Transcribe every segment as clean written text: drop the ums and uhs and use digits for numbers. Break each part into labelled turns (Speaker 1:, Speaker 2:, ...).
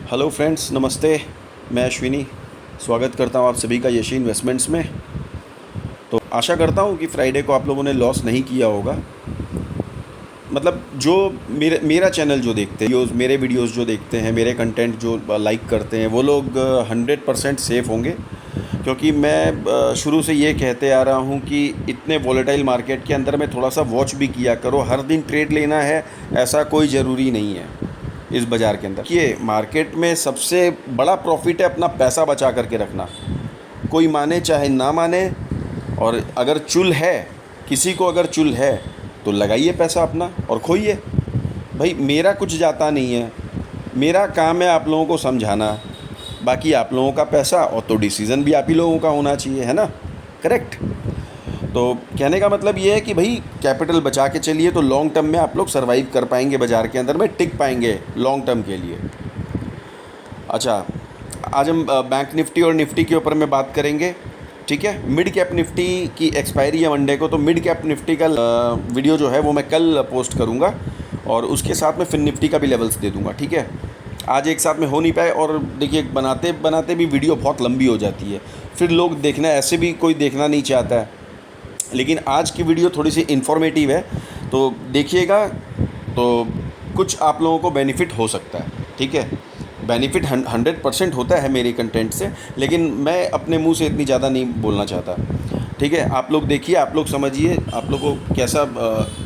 Speaker 1: Hello friends, नमस्ते। मैं अश्विनी स्वागत करता हूं आप सभी का यशी इन्वेस्टमेंट्स में। तो आशा करता हूं कि फ्राइडे को आप लोगों ने लॉस नहीं किया होगा। मतलब जो मेरा चैनल जो देखते हैं, मेरे वीडियोस जो देखते हैं, मेरे कंटेंट जो लाइक करते हैं, वो लोग 100% सेफ़ होंगे। क्योंकि मैं शुरू से ये कहते आ रहा हूँ कि इतने वॉलेटाइल मार्केट के अंदर में थोड़ा सा वॉच भी किया करो। हर दिन ट्रेड लेना है ऐसा कोई ज़रूरी नहीं है इस बाज़ार के अंदर। ये मार्केट में सबसे बड़ा प्रॉफिट है अपना पैसा बचा करके रखना। कोई माने चाहे ना माने, और अगर चुल है, किसी को अगर चुल है तो लगाइए पैसा अपना और खोइए। भाई मेरा कुछ जाता नहीं है, मेरा काम है आप लोगों को समझाना। बाकी आप लोगों का पैसा और तो डिसीज़न भी आप ही लोगों का होना चाहिए, है ना? करेक्ट। तो कहने का मतलब ये है कि भाई कैपिटल बचा के चलिए तो लॉन्ग टर्म में आप लोग सर्वाइव कर पाएंगे, बाज़ार के अंदर में टिक पाएंगे लॉन्ग टर्म के लिए। अच्छा, आज हम बैंक निफ्टी और निफ्टी के ऊपर में बात करेंगे। ठीक है, मिड कैप निफ्टी की एक्सपायरी है मंडे को, तो मिड कैप निफ्टी का वीडियो जो है वो मैं कल पोस्ट करूँगा और उसके साथ में फिन निफ्टी का भी लेवल्स दे दूँगा। ठीक है, आज एक साथ में हो नहीं पाए, और देखिए बनाते बनाते भी वीडियो बहुत लंबी हो जाती है, फिर लोग देखना ऐसे भी कोई देखना नहीं चाहता है। लेकिन आज की वीडियो थोड़ी सी इन्फॉर्मेटिव है, तो देखिएगा तो कुछ आप लोगों को बेनिफिट हो सकता है। ठीक है, बेनिफिट 100% होता है मेरे कंटेंट से, लेकिन मैं अपने मुंह से इतनी ज़्यादा नहीं बोलना चाहता। ठीक है, आप लोग देखिए, आप लोग समझिए, आप लोग को कैसा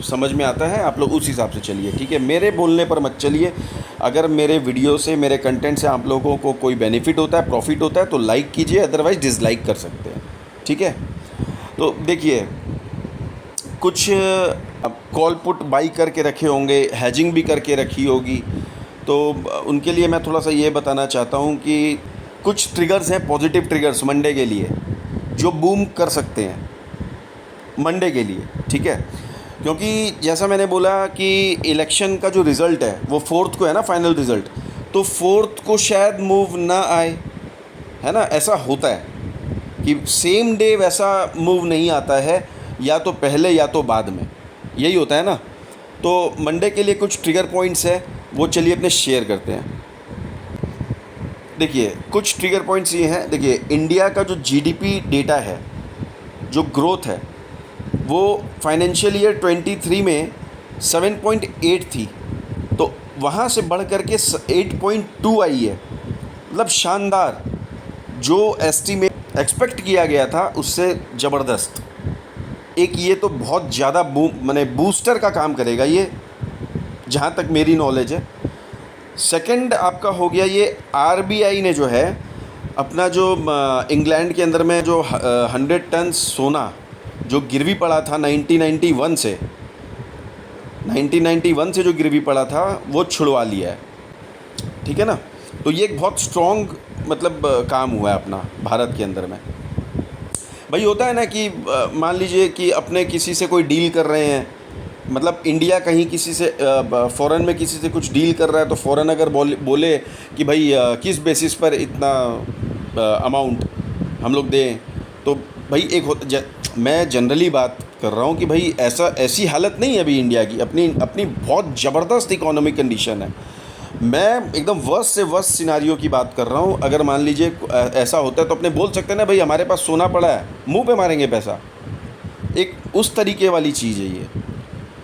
Speaker 1: समझ में आता है आप लोग उस हिसाब से चलिए। ठीक है, मेरे बोलने पर मत चलिए। अगर मेरे वीडियो से, मेरे कंटेंट से आप लोगों को कोई बेनिफिट होता है, प्रॉफिट होता है तो लाइक कीजिए, अदरवाइज़ डिसलाइक कर सकते हैं। ठीक है, तो देखिए कुछ अब कॉल पुट बाई करके रखे होंगे, हैजिंग भी करके रखी होगी, तो उनके लिए मैं थोड़ा सा ये बताना चाहता हूँ कि कुछ ट्रिगर्स हैं, पॉजिटिव ट्रिगर्स मंडे के लिए, जो बूम कर सकते हैं मंडे के लिए। ठीक है, क्योंकि जैसा मैंने बोला कि इलेक्शन का जो रिज़ल्ट है वो 4th को है ना, फाइनल रिज़ल्ट, तो 4th को शायद मूव ना आए, है ना? ऐसा होता है कि सेम डे वैसा मूव नहीं आता है, या तो पहले या तो बाद में, यही होता है ना। तो मंडे के लिए कुछ ट्रिगर पॉइंट्स है, वो चलिए अपने शेयर करते हैं। देखिए कुछ ट्रिगर पॉइंट्स ये हैं। देखिए इंडिया का जो जीडीपी डेटा है, जो ग्रोथ है, वो फाइनेंशियल ईयर 23 में 7.8 थी, तो वहाँ से बढ़ कर के 8.2 आई है। मतलब शानदार, जो एस्टीमेट एक्सपेक्ट किया गया था उससे ज़बरदस्त। एक ये तो बहुत ज़्यादा माने बूस्टर का काम करेगा ये, जहाँ तक मेरी नॉलेज है। सेकंड आपका हो गया ये आरबीआई ने जो है अपना जो इंग्लैंड के अंदर में जो 100 टन सोना जो गिरवी पड़ा था 1991 से जो गिरवी पड़ा था वो छुड़वा लिया है। ठीक है ना, तो ये एक बहुत स्ट्रॉन्ग मतलब काम हुआ है अपना भारत के अंदर में। भाई होता है ना कि मान लीजिए कि अपने किसी से कोई डील कर रहे हैं, मतलब इंडिया कहीं किसी से फ़ॉरेन में किसी से कुछ डील कर रहा है, तो फ़ॉरेन अगर बोले कि भाई किस बेसिस पर इतना अमाउंट हम लोग दें, तो भाई मैं जनरली बात कर रहा हूँ कि भाई ऐसी हालत नहीं है अभी इंडिया की, अपनी बहुत ज़बरदस्त इकोनॉमिक कंडीशन है। मैं एकदम वर्स्ट से वर्स्ट सिनारियो की बात कर रहा हूँ। अगर मान लीजिए ऐसा होता है तो अपने बोल सकते हैं ना, भाई हमारे पास सोना पड़ा है, मुंह पे मारेंगे पैसा, एक उस तरीके वाली चीज़ है ये।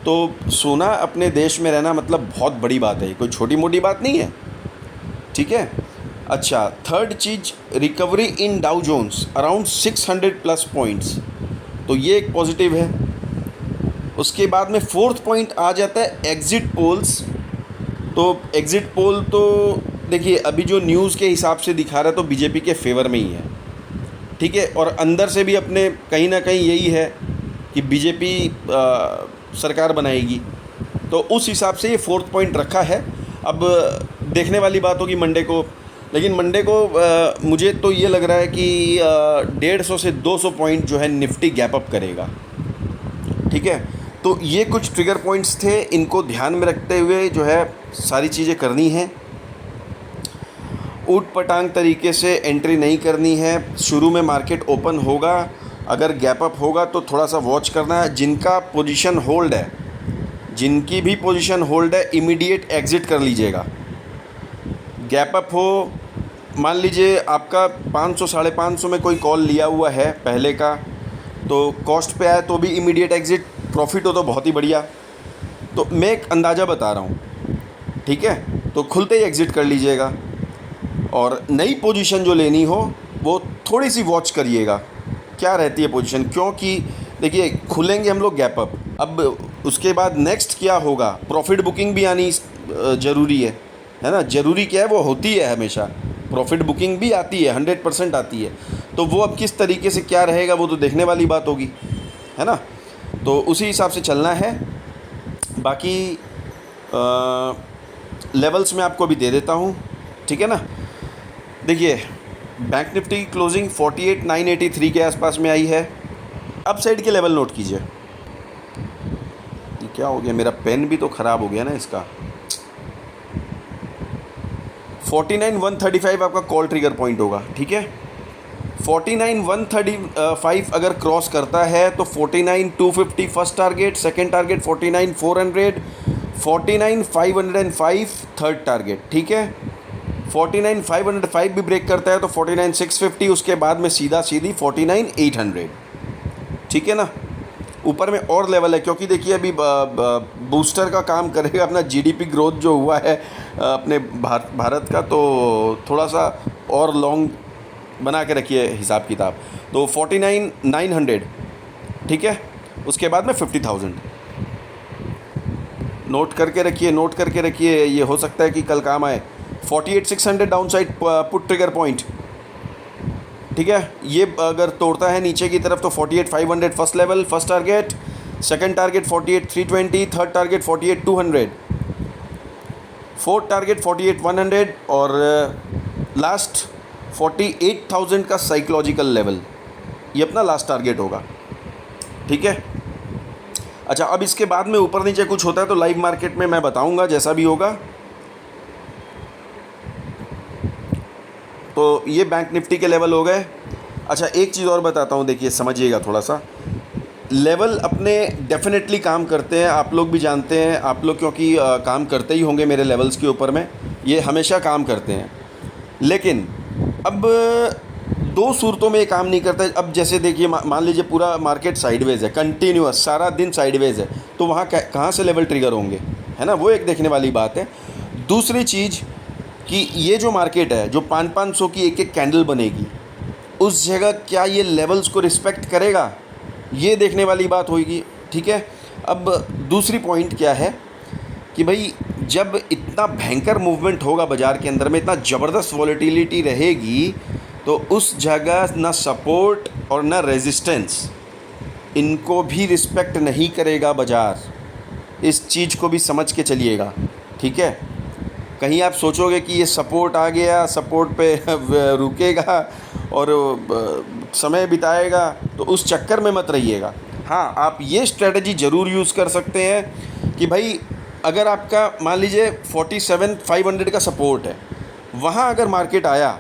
Speaker 1: तो सोना अपने देश में रहना मतलब बहुत बड़ी बात है, कोई छोटी मोटी बात नहीं है। ठीक है, अच्छा third cheese, recovery in Dow Jones around 600+ points, तो ये एक पॉजिटिव है। उसके बाद में 4th पॉइंट आ जाता है एग्ज़िट पोल्स। तो एग्ज़िट पोल तो देखिए अभी जो न्यूज़ के हिसाब से दिखा रहा है तो बीजेपी के फेवर में ही है। ठीक है, और अंदर से भी अपने कहीं ना कहीं यही है कि बीजेपी सरकार बनाएगी, तो उस हिसाब से ये 4th पॉइंट रखा है। अब देखने वाली बात होगी मंडे को, लेकिन मंडे को मुझे तो ये लग रहा है कि 150 से 200 पॉइंट जो है निफ्टी गैप अप करेगा। ठीक है, तो ये कुछ ट्रिगर पॉइंट्स थे, इनको ध्यान में रखते हुए जो है सारी चीज़ें करनी हैं। ऊट पटांग तरीके से एंट्री नहीं करनी है। शुरू में मार्केट ओपन होगा, अगर गैप अप होगा तो थोड़ा सा वॉच करना है। जिनका पोजीशन होल्ड है, जिनकी भी पोजीशन होल्ड है, इमीडिएट एग्ज़िट कर लीजिएगा। गैप अप हो, मान लीजिए आपका 500 550 में कोई कॉल लिया हुआ है पहले का, तो कॉस्ट पे आए तो भी इमीडिएट एग्ज़िट, प्रॉफिट हो तो बहुत ही बढ़िया। तो मैं एक अंदाज़ा बता रहा हूँ, ठीक है, तो खुलते ही एग्ज़िट कर लीजिएगा। और नई पोजीशन जो लेनी हो वो थोड़ी सी वॉच करिएगा क्या रहती है पोजीशन, क्योंकि देखिए खुलेंगे हम लोग गैप अप, अब उसके बाद नेक्स्ट क्या होगा, प्रॉफिट बुकिंग भी आनी ज़रूरी है ना। ज़रूरी क्या है, वो होती है हमेशा, प्रॉफिट बुकिंग भी आती है, 100% आती है। तो वो अब किस तरीके से क्या रहेगा वो तो देखने वाली बात होगी, है ना। तो उसी हिसाब से चलना है। बाकी लेवल्स में आपको अभी दे देता हूँ, ठीक है ना। देखिए बैंक निफ्टी की क्लोजिंग 48,983 के आसपास में आई है। अप साइड के लेवल नोट कीजिए। ये क्या हो गया, मेरा पेन भी तो ख़राब हो गया ना इसका। 49,135 आपका कॉल ट्रिगर पॉइंट होगा, ठीक है। 49,135 अगर क्रॉस करता है तो 49,250 first target, second target 49,400, 49,505 third target, ठीक है। 49,505 भी ब्रेक करता है तो 49,650, उसके बाद में सीधा सीधी 49,800, ठीक है ना। ऊपर में और लेवल है, क्योंकि देखिए अभी बूस्टर का काम करेगा अपना जीडीपी ग्रोथ जो हुआ है अपने भारत का, तो थोड़ा सा और लॉन्ग बना के रखिए हिसाब किताब। तो 49,900, ठीक है, उसके बाद में 50,000 नोट करके रखिए, नोट करके रखिए, ये हो सकता है कि कल काम आए। 48,600 down side put trigger point, ठीक है। ये अगर तोड़ता है नीचे की तरफ तो 48,500 first level, first target, second target 48,320, third target 48,200, fourth target 48,100 और लास्ट 48,000 का साइकोलॉजिकल लेवल, ये अपना लास्ट टारगेट होगा, ठीक है। अच्छा, अब इसके बाद में ऊपर नीचे कुछ होता है तो लाइव मार्केट में मैं बताऊंगा जैसा भी होगा। तो ये बैंक निफ्टी के लेवल हो गए। अच्छा, एक चीज़ और बताता हूँ, देखिए समझिएगा थोड़ा सा। लेवल अपने डेफिनेटली काम करते हैं, आप लोग भी जानते हैं, आप लोग क्योंकि काम करते ही होंगे मेरे लेवल्स के ऊपर में, ये हमेशा काम करते हैं। लेकिन अब दो सूरतों में ये काम नहीं करता। अब जैसे देखिए मान लीजिए पूरा मार्केट साइडवेज है, कंटिन्यूअस सारा दिन साइडवेज है, तो वहाँ कहाँ से लेवल ट्रिगर होंगे, है ना, वो एक देखने वाली बात है। दूसरी चीज़ कि ये जो मार्केट है जो 500 की एक एक कैंडल बनेगी, उस जगह क्या ये लेवल्स को रिस्पेक्ट करेगा, ये देखने वाली बात होगी, ठीक है। अब दूसरी पॉइंट क्या है कि भाई जब इतना भयंकर मूवमेंट होगा बाज़ार के अंदर में, इतना ज़बरदस्त वॉलेटिलिटी रहेगी, तो उस जगह ना सपोर्ट और ना रेजिस्टेंस, इनको भी रिस्पेक्ट नहीं करेगा बाज़ार। इस चीज़ को भी समझ के चलिएगा, ठीक है। कहीं आप सोचोगे कि ये सपोर्ट आ गया, सपोर्ट पे रुकेगा और समय बिताएगा, तो उस चक्कर में मत रहिएगा। हाँ, आप ये स्ट्रेटजी ज़रूर यूज़ कर सकते हैं कि भाई अगर आपका मान लीजिए 47,500 का सपोर्ट है, वहाँ अगर मार्केट आया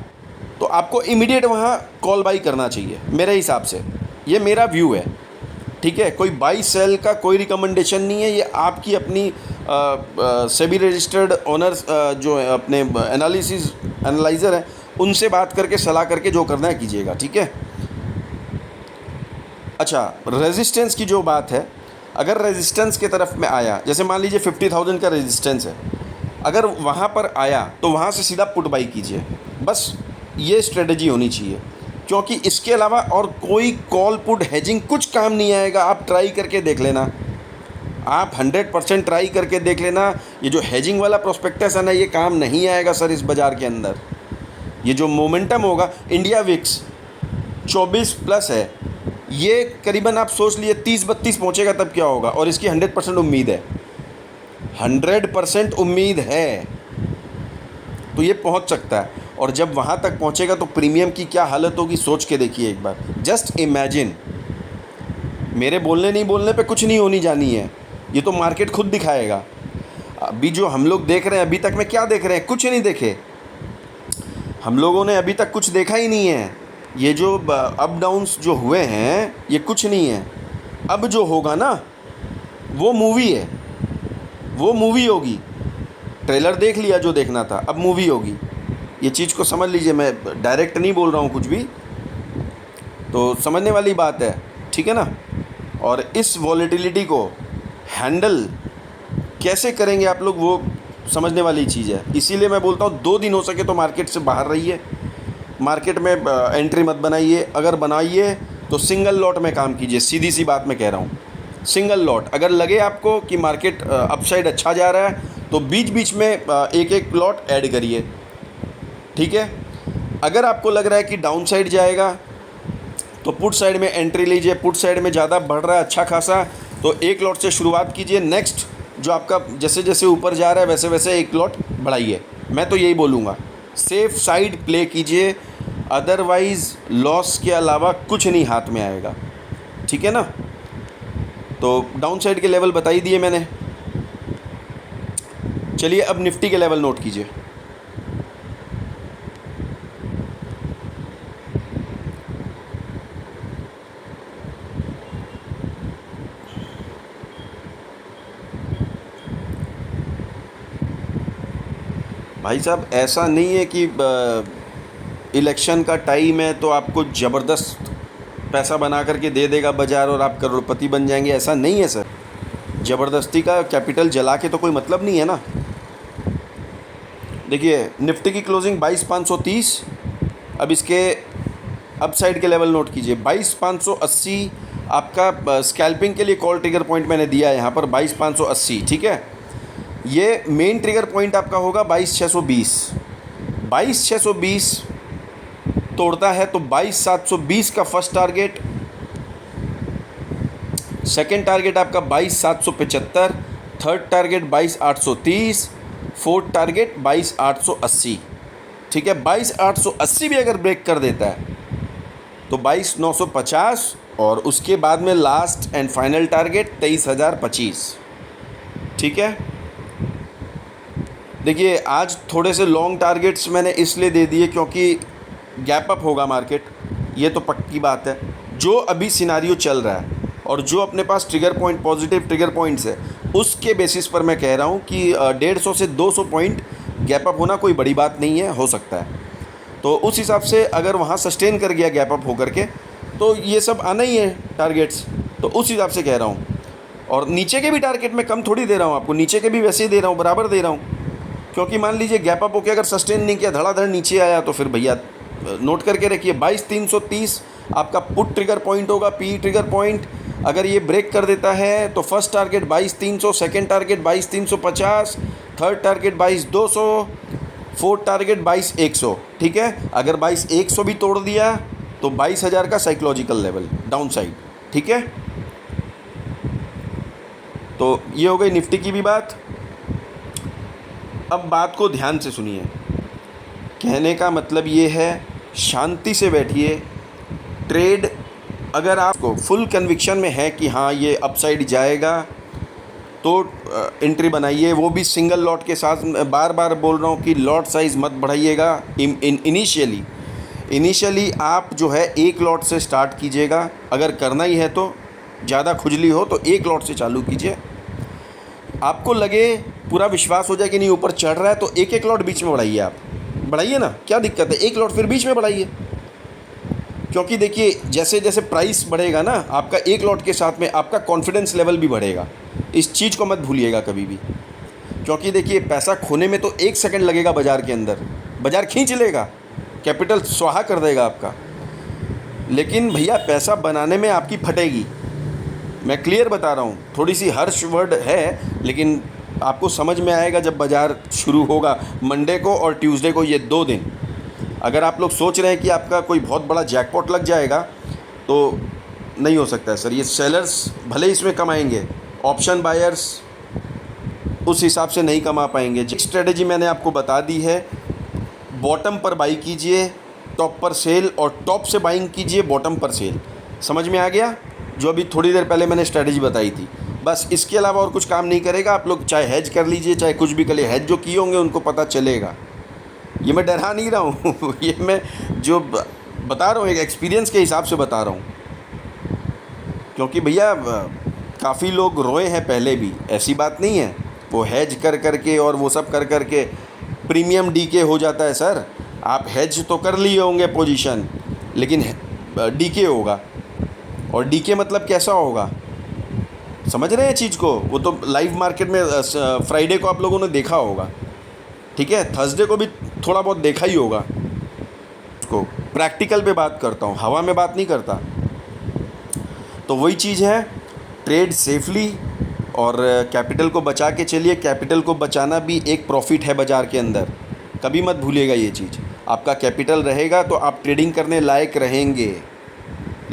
Speaker 1: तो आपको इमीडिएट वहाँ कॉल बाई करना चाहिए मेरे हिसाब से, ये मेरा व्यू है, ठीक है। कोई बाई सेल का कोई रिकमेंडेशन नहीं है, ये आपकी अपनी सेबी रजिस्टर्ड ओनर्स जो है अपने एनालाइज़र हैं, उनसे बात करके सलाह करके जो करना है कीजिएगा, ठीक है। अच्छा, रेजिस्टेंस की जो बात है, अगर रेजिस्टेंस की तरफ में आया, जैसे मान लीजिए 50,000 का रेजिस्टेंस है, अगर वहाँ पर आया तो वहाँ से सीधा पुट बाई कीजिए, बस ये स्ट्रेटजी होनी चाहिए। क्योंकि इसके अलावा और कोई कॉल पुट हेजिंग कुछ काम नहीं आएगा। आप ट्राई करके देख लेना, आप 100% ट्राई करके देख लेना, ये जो हेजिंग वाला प्रोस्पेक्टस है ना, ये काम नहीं आएगा सर इस बाज़ार के अंदर। ये जो मोमेंटम होगा, इंडिया विक्स 24 प्लस है, ये करीबन आप सोच लिए 30-32 पहुँचेगा तब क्या होगा, और इसकी 100% उम्मीद है, 100% उम्मीद है, तो ये पहुँच सकता है। और जब वहाँ तक पहुँचेगा तो प्रीमियम की क्या हालत होगी सोच के देखिए एक बार, जस्ट इमेजिन। मेरे बोलने नहीं बोलने पे कुछ नहीं होनी जानी है, ये तो मार्केट खुद दिखाएगा। अभी जो हम लोग देख रहे हैं, अभी तक में क्या देख रहे हैं, कुछ नहीं देखे हम लोगों ने, अभी तक कुछ देखा ही नहीं है। ये जो अप डाउन्स जो हुए हैं ये कुछ नहीं है। अब जो होगा ना वो मूवी है, वो मूवी होगी। ट्रेलर देख लिया जो देखना था, अब मूवी होगी। ये चीज़ को समझ लीजिए, मैं डायरेक्ट नहीं बोल रहा हूँ कुछ भी, तो समझने वाली बात है, ठीक है ना। और इस वॉलेटिलिटी को हैंडल कैसे करेंगे आप लोग, वो समझने वाली चीज़ है। इसीलिए मैं बोलता हूँ 2 दिन हो सके तो मार्केट से बाहर रहिए, मार्केट में एंट्री मत बनाइए। अगर बनाइए तो सिंगल लॉट में काम कीजिए, सीधी सी बात मैं कह रहा हूँ। सिंगल लॉट अगर लगे आपको कि मार्केट अपसाइड अच्छा जा रहा है तो बीच बीच में एक एक लॉट ऐड करिए, ठीक है। अगर आपको लग रहा है कि डाउन साइड जाएगा तो पुट साइड में एंट्री लीजिए। पुट साइड में ज़्यादा बढ़ रहा है अच्छा खासा, तो एक लॉट से शुरुआत कीजिए। नेक्स्ट जो आपका जैसे जैसे ऊपर जा रहा है वैसे वैसे एक लॉट बढ़ाइए। मैं तो यही बोलूँगा, सेफ साइड प्ले कीजिए, अदरवाइज़ लॉस के अलावा कुछ नहीं हाथ में आएगा, ठीक है ना। तो डाउन साइड के लेवल बता ही दिए मैंने। चलिए अब निफ्टी के लेवल नोट कीजिए। भाई साहब ऐसा नहीं है कि इलेक्शन का टाइम है तो आपको ज़बरदस्त पैसा बना करके दे देगा बाज़ार और आप करोड़पति बन जाएंगे, ऐसा नहीं है सर। ज़बरदस्ती का कैपिटल जला के तो कोई मतलब नहीं है ना। देखिए निफ्टी की क्लोजिंग 22,530। अब इसके अप साइड के लेवल नोट कीजिए, 22,580 आपका स्कैल्पिंग के लिए कॉल ट्रिगर पॉइंट मैंने दिया है यहाँ पर 22,580, ठीक है। ये मेन ट्रिगर पॉइंट आपका होगा 22,620। 22,620 तोड़ता है तो 22,720 का फर्स्ट टारगेट, सेकंड टारगेट आपका 22,775, थर्ड टारगेट 22,830, फोर्थ टारगेट 22,880, ठीक है। 22,880 भी अगर ब्रेक कर देता है तो 22,950 और उसके बाद में लास्ट एंड फाइनल टारगेट 23,025, ठीक है। देखिए आज थोड़े से लॉन्ग टारगेट्स मैंने इसलिए दे दिए क्योंकि गैप अप होगा मार्केट, ये तो पक्की बात है। जो अभी सिनारियो चल रहा है और जो अपने पास trigger point, positive trigger points है, उसके बेसिस पर मैं कह रहा हूँ कि 150 से 200 पॉइंट गैप अप होना कोई बड़ी बात नहीं है, हो सकता है। तो उस हिसाब से अगर वहाँ सस्टेन कर गया गैप अप होकर के तो ये सब आना ही है टारगेट्स, तो उस हिसाब से कह रहा हूँ। और नीचे के भी टारगेट मैं कम थोड़ी दे रहा हूँ आपको, नीचे के भी वैसे ही दे रहा हूँ, बराबर दे रहा हूँ। क्योंकि मान लीजिए गैप अप होकर अगर सस्टेन नहीं किया, धड़ाधड़ नीचे आया, तो फिर भैया नोट करके रखिए 22,330 आपका पुट ट्रिगर पॉइंट होगा, पी ट्रिगर पॉइंट। अगर ये ब्रेक कर देता है तो first target 22,300, second target 22,350, third target 22,200, fourth target 22,100, ठीक है। अगर 22,100 भी तोड़ दिया तो 22,000 का साइकोलॉजिकल लेवल डाउन साइड, ठीक है। तो ये हो गई निफ्टी की भी बात। अब बात को ध्यान से सुनिए, कहने का मतलब ये है शांति से बैठिए। ट्रेड अगर आपको फुल कन्विक्शन में है कि हाँ ये अपसाइड जाएगा तो एंट्री बनाइए, वो भी सिंगल लॉट के साथ। बार बार बोल रहा हूँ कि लॉट साइज़ मत बढ़ाइएगा। इनिशियली आप जो है एक लॉट से स्टार्ट कीजिएगा, अगर करना ही है तो, ज़्यादा खुजली हो तो एक लॉट से चालू कीजिए। आपको लगे, पूरा विश्वास हो जाए कि नहीं ऊपर चढ़ रहा है, तो एक एक लॉट बीच में बढ़ाइए। आप बढ़ाइए ना, क्या दिक्कत है, एक लॉट फिर बीच में बढ़ाइए। क्योंकि देखिए जैसे जैसे प्राइस बढ़ेगा ना, आपका एक लॉट के साथ में आपका कॉन्फिडेंस लेवल भी बढ़ेगा। इस चीज़ को मत भूलिएगा कभी भी। क्योंकि देखिए पैसा खोने में तो 1 सेकंड लगेगा, बाज़ार के अंदर बाज़ार खींच लेगा, कैपिटल स्वाहा कर देगा आपका, लेकिन भैया पैसा बनाने में आपकी फटेगी। मैं क्लियर बता रहा हूँ, थोड़ी सी हर्ष वर्ड है लेकिन आपको समझ में आएगा जब बाज़ार शुरू होगा। मंडे को और ट्यूसडे को, ये 2 दिन अगर आप लोग सोच रहे हैं कि आपका कोई बहुत बड़ा जैकपॉट लग जाएगा तो नहीं हो सकता है सर। ये सेलर्स भले इसमें कमाएंगे, ऑप्शन बायर्स उस हिसाब से नहीं कमा पाएंगे। जो स्ट्रेटजी मैंने आपको बता दी है, बॉटम पर बाई कीजिए, टॉप पर सेल, और टॉप से बाइंग कीजिए, बॉटम पर सेल। समझ में आ गया? जो अभी थोड़ी देर पहले मैंने स्ट्रेटजी बताई थी, बस इसके अलावा और कुछ काम नहीं करेगा। आप लोग चाहे हेज कर लीजिए, चाहे कुछ भी कर लीजिए, हेज जो किए होंगे उनको पता चलेगा। ये मैं डरा नहीं रहा हूँ ये मैं जो बता रहा हूँ एक एक्सपीरियंस के हिसाब से बता रहा हूँ। क्योंकि भैया काफ़ी लोग रोए हैं पहले भी, ऐसी बात नहीं है। वो हेज कर करके और वो सब कर करके प्रीमियम डीके हो जाता है सर। आप हेज तो कर लिए होंगे पोजीशन, लेकिन डीके होगा। और डीके मतलब कैसा होगा, समझ रहे हैं चीज़ को? वो तो लाइव मार्केट में फ्राइडे को आप लोगों ने देखा होगा, ठीक है, थर्सडे को भी थोड़ा बहुत देखा ही होगा। उसको प्रैक्टिकल पे बात करता हूँ, हवा में बात नहीं करता। तो वही चीज़ है, ट्रेड सेफली और कैपिटल को बचा के चलिए। कैपिटल को बचाना भी एक प्रॉफिट है बाज़ार के अंदर, कभी मत भूलिएगा ये चीज़। आपका कैपिटल रहेगा तो आप ट्रेडिंग करने लायक रहेंगे,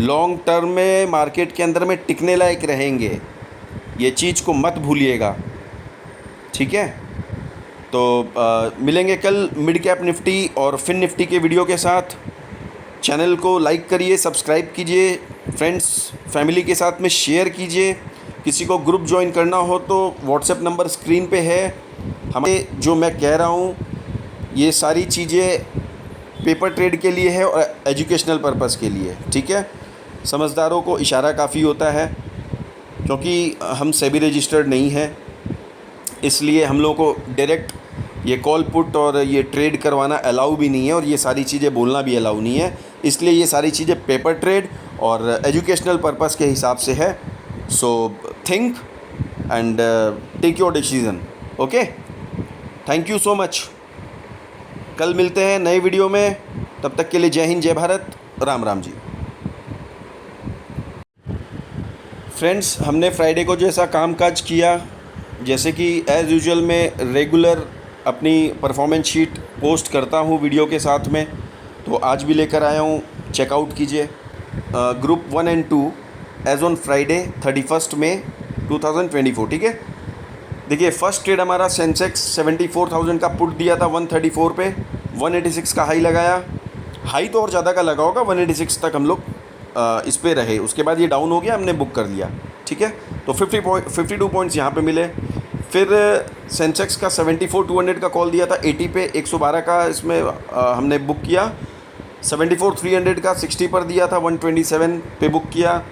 Speaker 1: लॉन्ग टर्म में मार्केट के अंदर में टिकने लायक रहेंगे, ये चीज़ को मत भूलिएगा, ठीक है। तो मिलेंगे कल मिड कैप निफ्टी और फिन निफ्टी के वीडियो के साथ। चैनल को लाइक करिए, सब्सक्राइब कीजिए, फ्रेंड्स फैमिली के साथ में शेयर कीजिए। किसी को ग्रुप ज्वाइन करना हो तो व्हाट्सएप नंबर स्क्रीन पे है। हमें जो मैं कह रहा हूँ ये सारी चीज़ें पेपर ट्रेड के लिए है और एजुकेशनल पर्पस के लिए, ठीक है। समझदारों को इशारा काफ़ी होता है, क्योंकि हम सेबी रजिस्टर्ड नहीं हैं, इसलिए हम लोगों को डायरेक्ट ये कॉल पुट और ये ट्रेड करवाना अलाउ भी नहीं है, और ये सारी चीज़ें बोलना भी अलाउ नहीं है। इसलिए ये सारी चीज़ें पेपर ट्रेड और एजुकेशनल पर्पस के हिसाब से है। So think and take your decision, okay. Thank you so much. कल मिलते हैं नए वीडियो में, तब तक के लिए जय हिंद, जय भारत, राम राम जी। फ्रेंड्स, हमने फ्राइडे को जैसा कामकाज किया, जैसे कि एज़ यूजुअल में रेगुलर अपनी परफॉर्मेंस शीट पोस्ट करता हूँ वीडियो के साथ में, तो आज भी लेकर आया हूँ, चेकआउट कीजिए। Group 1 and 2 as on Friday 31 मई 2024, ठीक है। देखिए फर्स्ट ट्रेड हमारा सेंसेक्स 74,000 का पुट दिया था 134 पे, 186 का हाई लगाया। हाई तो और ज़्यादा का लगा होगा, 186 तक हम लोग इस पे रहे। उसके बाद ये डाउन हो गया, हमने बुक कर लिया, ठीक है। तो 52 पॉइंट्स यहाँ पे मिले। फिर सेंसेक्स का 74,200 का कॉल दिया था 80 पे, 112 का इसमें हमने बुक किया। 74,300 का 60 पर दिया था, 127 पे बुक किया।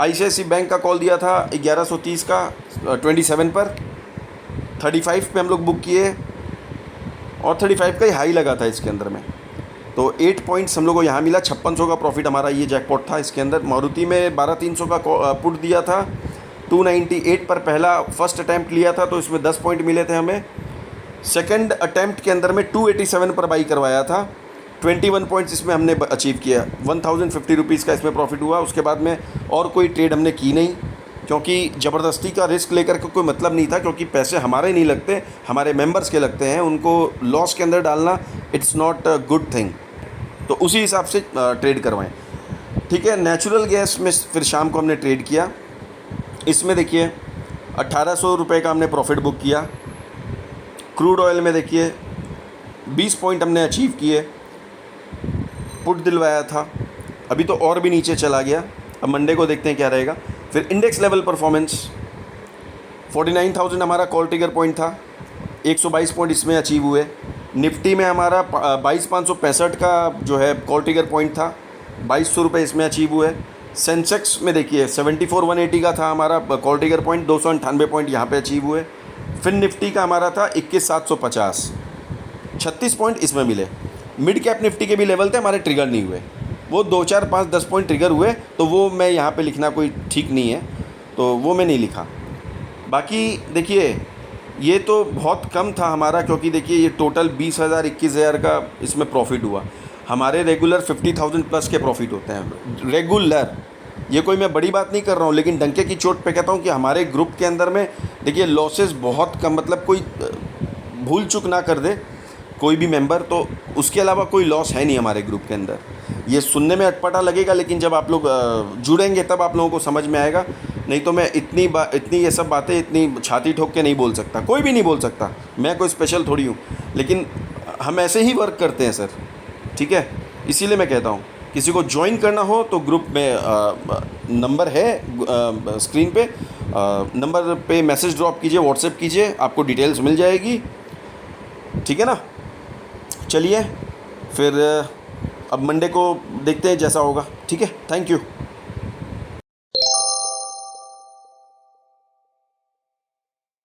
Speaker 1: ICICI बैंक का कॉल दिया था 1130 का 27 पर, 35 पे हम लोग बुक किए, और 35 का ही हाई लगा था इसके अंदर में। तो 8 पॉइंट्स हम लोग को यहाँ मिला, 5600 का प्रॉफिट हमारा ये जैकपॉट था इसके अंदर। मारुति में 12,300 का पुट दिया था, 298 पर पहला फर्स्ट अटैम्प्ट लिया था, तो इसमें 10 पॉइंट मिले थे हमें। सेकंड अटैम्प्ट के अंदर में 287 पर बाई करवाया था, 21 पॉइंट्स इसमें हमने अचीव किया, 1050 रुपीज़ का इसमें प्रॉफिट हुआ। उसके बाद में और कोई ट्रेड हमने की नहीं, क्योंकि ज़बरदस्ती का रिस्क लेकर के कोई मतलब नहीं था, क्योंकि पैसे हमारे नहीं लगते, हमारे मेंबर्स के लगते हैं। उनको लॉस के अंदर डालना it's not a good thing, तो उसी हिसाब से ट्रेड करवाएं, ठीक है। नेचुरल गैस में फिर शाम को हमने ट्रेड किया, इसमें देखिए 1800 रुपये का हमने प्रॉफिट बुक किया। क्रूड ऑयल में देखिए 20 पॉइंट हमने अचीव किए, पुट दिलवाया था, अभी तो और भी नीचे चला गया। अब मंडे को देखते हैं क्या रहेगा। फिर इंडेक्स लेवल परफॉर्मेंस 49,000 हमारा कॉल ट्रिगर पॉइंट था, 122 पॉइंट इसमें अचीव हुए। निफ्टी में हमारा 22,565 का जो है कॉल ट्रिगर पॉइंट था, 2200 रुपये इसमें अचीव हुए। सेंसेक्स में देखिए 74,180 का था हमारा कॉल ट्रिगर पॉइंट, 298 पॉइंट यहाँ पे अचीव हुए। फिर निफ्टी का हमारा था 21,750, 36 पॉइंट इसमें मिले। मिड कैप निफ्टी के भी लेवल थे, हमारे ट्रिगर नहीं हुए, वो 2, 4, 5, 10 पॉइंट ट्रिगर हुए, तो वो मैं यहाँ पे लिखना कोई ठीक नहीं है, तो वो मैं नहीं लिखा। बाकी देखिए ये तो बहुत कम था हमारा, क्योंकि देखिए ये टोटल 20,000 21,000 का इसमें प्रॉफिट हुआ। हमारे रेगुलर 50,000 प्लस के प्रॉफिट होते हैं रेगुलर, ये कोई मैं बड़ी बात नहीं कर रहा हूँ, लेकिन डंके की चोट पे कहता हूँ कि हमारे ग्रुप के अंदर में देखिए लॉसेस बहुत कम, मतलब कोई भूल चूक ना कर दे कोई भी मेंबर, तो उसके अलावा कोई लॉस है नहीं हमारे ग्रुप के अंदर। ये सुनने में अटपटा लगेगा, लेकिन जब आप लोग जुड़ेंगे तब आप लोगों को समझ में आएगा। नहीं तो मैं इतनी ये सब बातें इतनी छाती ठोक के नहीं बोल सकता, कोई भी नहीं बोल सकता, मैं कोई स्पेशल थोड़ी हूँ, लेकिन हम ऐसे ही वर्क करते हैं सर, ठीक है। इसीलिए मैं कहता हूँ किसी को ज्वाइन करना हो तो ग्रुप में नंबर है स्क्रीन पे, नंबर पे मैसेज ड्रॉप कीजिए, व्हाट्सएप कीजिए, आपको डिटेल्स मिल जाएगी, ठीक है ना। चलिए फिर अब मंडे को देखते हैं जैसा होगा, ठीक है। Thank you.